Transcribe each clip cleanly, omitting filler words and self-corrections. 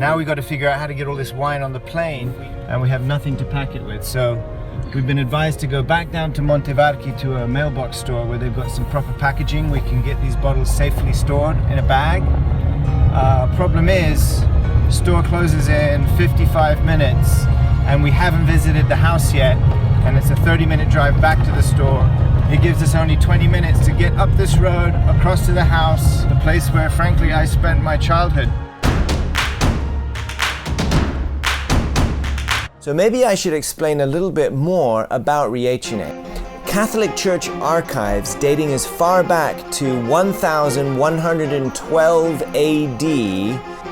Now we got to figure out how to get all this wine on the plane, and we have nothing to pack it with. So we've been advised to go back down to Montevarchi to a mailbox store where they've got some proper packaging. We can get these bottles safely stored in a bag. Problem is, store closes in 55 minutes and we haven't visited the house yet, and it's a 30-minute drive back to the store. It gives us only 20 minutes to get up this road, across to the house, the place where frankly I spent my childhood. So maybe I should explain a little bit more about Riecine. Catholic Church archives dating as far back to 1112 AD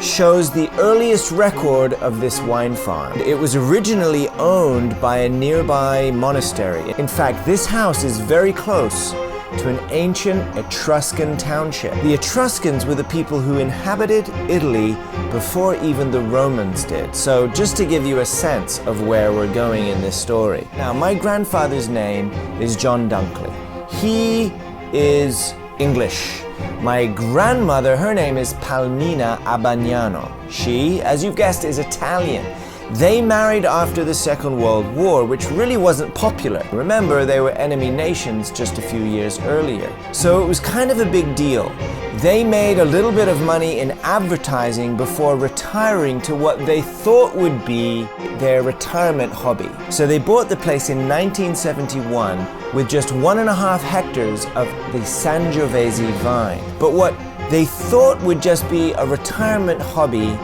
shows the earliest record of this wine farm. It was originally owned by a nearby monastery. In fact, this house is very close to an ancient Etruscan township. The Etruscans were the people who inhabited Italy before even the Romans did. So just to give you a sense of where we're going in this story. Now, my grandfather's name is John Dunkley. He is English. My grandmother, her name is Palmina Abagnano. She, as you've guessed, is Italian. They married after the Second World War, which really wasn't popular. Remember, they were enemy nations just a few years earlier. So it was kind of a big deal. They made a little bit of money in advertising before retiring to what they thought would be their retirement hobby. So they bought the place in 1971 with just 1.5 hectares of the Sangiovese vine. But what they thought would just be a retirement hobby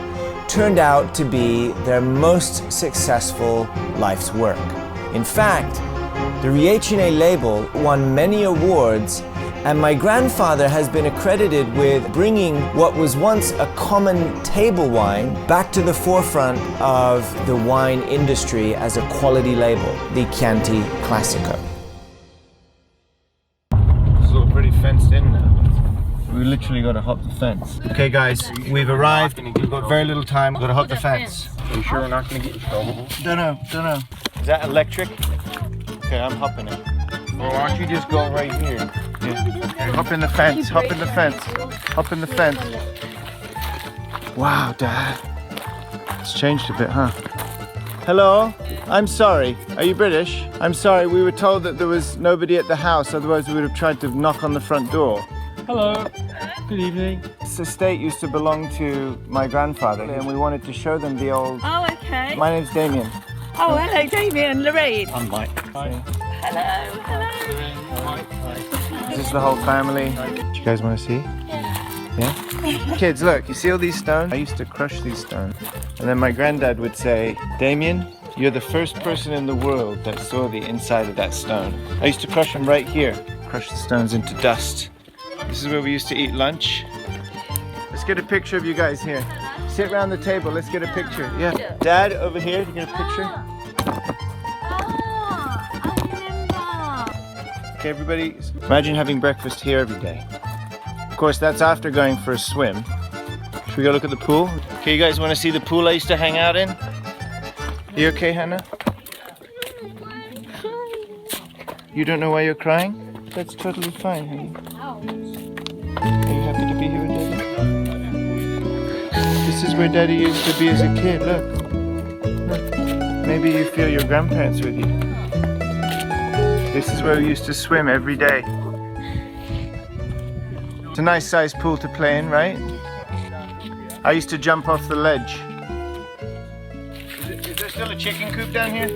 turned out to be their most successful life's work. In fact, the Riecine label won many awards, and my grandfather has been accredited with bringing what was once a common table wine back to the forefront of the wine industry as a quality label, the Chianti Classico. It's all pretty fenced in now. We literally got to hop the fence. Okay guys, we've arrived. We've got very little time. We've got to hop the fence. Are you sure we're not going to get in trouble? Don't know. Is that electric? Okay, I'm hopping it. Well, why don't you just go right here? Yeah. Hop in the fence, hop in the fence, hop in the fence. Wow, Dad. It's changed a bit, huh? Hello? I'm sorry. Are you British? I'm sorry, we were told that there was nobody at the house, otherwise we would have tried to knock on the front door. Hello. Good evening. This estate used to belong to my grandfather, and we wanted to show them the old... Oh, okay. My name's Demian. Oh, hello, Demian. Lorraine. I'm Mike. Hi. Hello. Mike. Hi. This is the whole family. Do you guys want to see? Yeah? Kids, look, you see all these stones? I used to crush these stones. And then my granddad would say, Demian, you're the first person in the world that saw the inside of that stone. I used to crush them right here. Crush the stones into dust. This is where we used to eat lunch. Let's get a picture of you guys here. Sit around the table, let's get a picture. Yeah. Dad, over here, you get a picture? Okay, everybody, imagine having breakfast here every day. Of course, that's after going for a swim. Should we go look at the pool? Okay, you guys want to see the pool I used to hang out in? You okay, Hannah? You don't know why you're crying? That's totally fine, honey. Are you happy to be here with Daddy? This is where Daddy used to be as a kid, look. Maybe you feel your grandparents with you. This is where we used to swim every day. It's a nice sized pool to play in, right? I used to jump off the ledge. Is there still a chicken coop down here?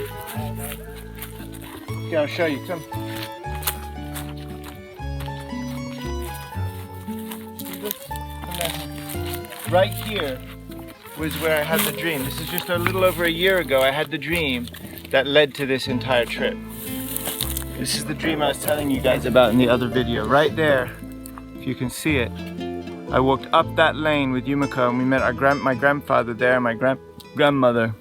Okay, I'll show you, come. Right here was where I had the dream. This is just a little over a year ago. I had the dream that led to this entire trip. This is the dream I was telling you guys about in the other video. Right there, if you can see it. I walked up that lane with Yumiko and we met my grandfather there, my grandmother.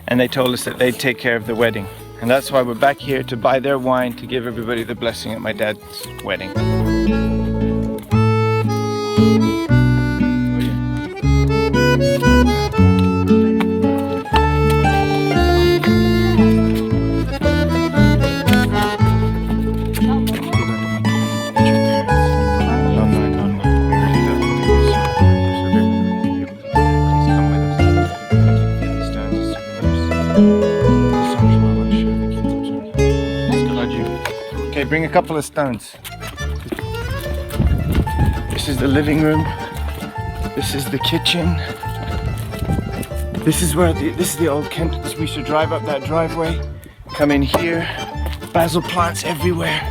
And they told us that they'd take care of the wedding. And that's why we're back here to buy their wine to give everybody the blessing at my dad's wedding. bring a couple of stones. This is the living room. This is the kitchen. This is where this is the old Kent. We should drive up that driveway. Come in here. Basil plants everywhere.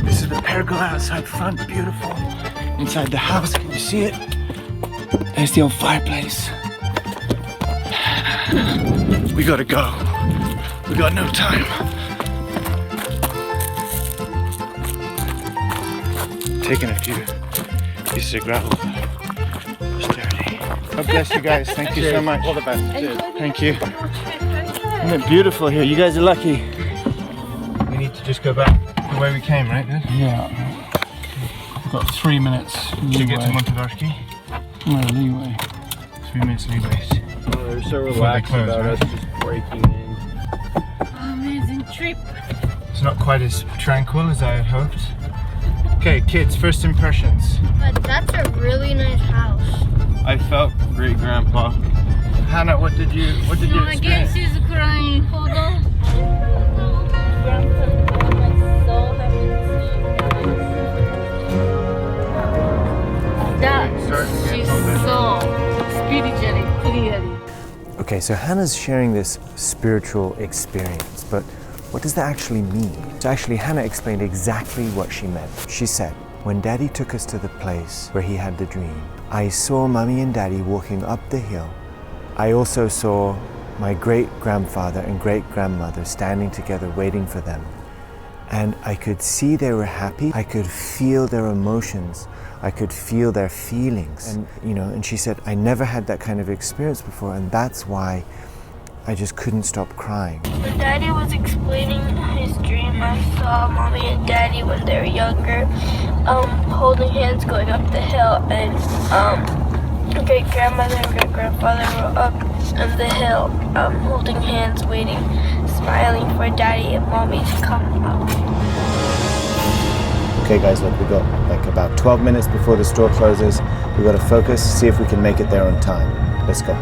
This is the pergola outside front. Beautiful. Inside the house, can you see it? There's the old fireplace. We gotta go. We got no time. Taking a few pieces of gravel. Posterity. God bless you guys. Thank you so much. All the best. Cheers. Thank you. Isn't it beautiful here? You guys are lucky. We need to just go back the way we came, right? Yeah. I've got 3 minutes To get to leeway. Montevarchi. No leeway. 3 minutes leeway. They're so relaxed about us just breaking in. Amazing trip. It's not quite as tranquil as I had hoped. Okay, kids, first impressions. But that's a really nice house. I felt great, Grandpa. Hannah, what did you experience? she's crying. Hold on. She's so spiritually clearly. Okay, so Hannah's sharing this spiritual experience, but what does that actually mean? So actually, Hannah explained exactly what she meant. She said, when Daddy took us to the place where he had the dream, I saw Mummy and Daddy walking up the hill. I also saw my great-grandfather and great-grandmother standing together waiting for them. And I could see they were happy. I could feel their emotions. I could feel their feelings. And, and she said, I never had that kind of experience before, and that's why I just couldn't stop crying. When Daddy was explaining his dream, I saw Mommy and Daddy when they were younger, holding hands going up the hill, and great-grandmother and great-grandfather were up on the hill, holding hands, waiting, smiling for Daddy and Mommy to come up. Okay guys, look, we got like about 12 minutes before the store closes. We got to focus, see if we can make it there on time. Let's go.